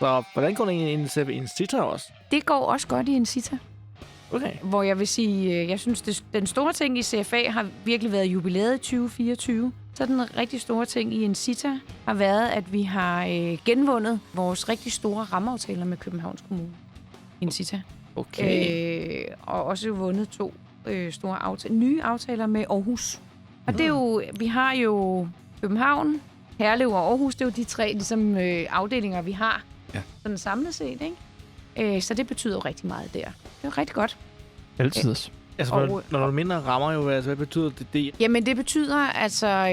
Så hvordan går det egentlig i en Cita også? Det går også godt i en Cita. Okay. Hvor jeg vil sige, jeg synes, den store ting i CFA har virkelig været jubilæet 2024. Så den rigtig store ting i en Cita har været, at vi har genvundet vores rigtig store rammeaftaler med Københavns Kommune. I en Cita. Okay. Og også vundet 2 store nye aftaler med Aarhus. Og det er jo, vi har jo København, Herlev og Aarhus, det er jo de 3 ligesom, afdelinger, vi har. Ja. Sådan samlet set, ikke? Så det betyder jo rigtig meget der. Det er jo rigtig godt. Altid. Altså, når du minder rammer jo, altså, hvad betyder det? Jamen, det betyder, altså,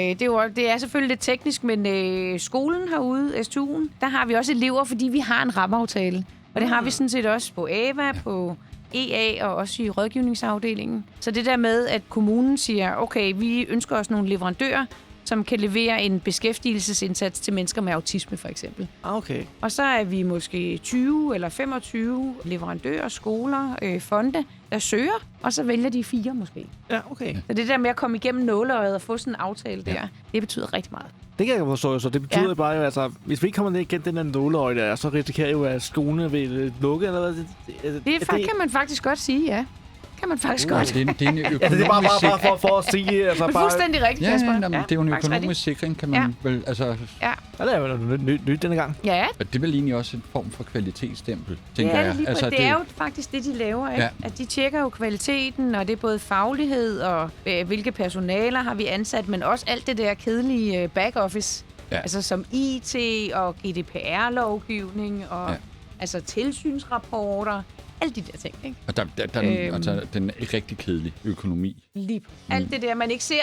det er selvfølgelig lidt teknisk, men skolen herude, STU'en, der har vi også elever, fordi vi har en rammeaftale. Og det har vi sådan set også på AVA, på EA og også i rådgivningsafdelingen. Så det der med, at kommunen siger, okay, vi ønsker os nogle leverandører, som kan levere en beskæftigelsesindsats til mennesker med autisme, for eksempel. Okay. Og så er vi måske 20 eller 25 leverandører, skoler, fonde, der søger, og så vælger de 4 måske. Ja, okay. Så det der med at komme igennem nåleøjet og få sådan en aftale der, det betyder rigtig meget. Det kan jeg forstå, så det betyder bare jo, altså, hvis vi ikke kommer ned igen den der nåleøje der, så risikerer jeg jo, at skolen vil lukke, eller hvad? Det kan man faktisk godt sige, ja. Kan man faktisk godt. Det er en økonomisk det er bare for at sige... Altså, det er fuldstændig rigtigt, ja, Kasper. Ja, det er jo en økonomisk sikring, kan man vel... Altså, ja. Det er jo noget nyt denne gang. Ja. Det er vel egentlig også en form for kvalitetsstempel, tænker jeg. Altså, det er jo faktisk det, de laver, ikke? Ja. At de tjekker jo kvaliteten, og det er både faglighed, og hvilke personaler har vi ansat, men også alt det der kedelige backoffice. Ja. Altså som IT og GDPR-lovgivning, og altså tilsynsrapporter. Alle de der ting, ikke? Og den er rigtig kedelig økonomi. Lige på. Alt det der, man ikke ser,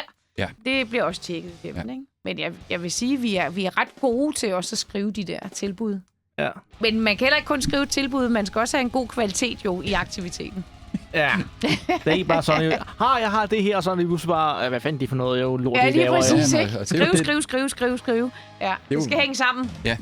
det bliver også tjekket igennem, ikke? Men jeg vil sige, at vi er ret gode til også at skrive de der tilbud. Ja. Men man kan heller ikke kun skrive et tilbud, man skal også have en god kvalitet jo i aktiviteten. Ja, det er ikke bare sådan, jeg har det her, og så er det pludselig bare, hvad fanden det for noget, jeg lort, det laver. Ja, lige præcis, Ja, ikke? Skrive. Ja, det skal hænge sammen. Ja,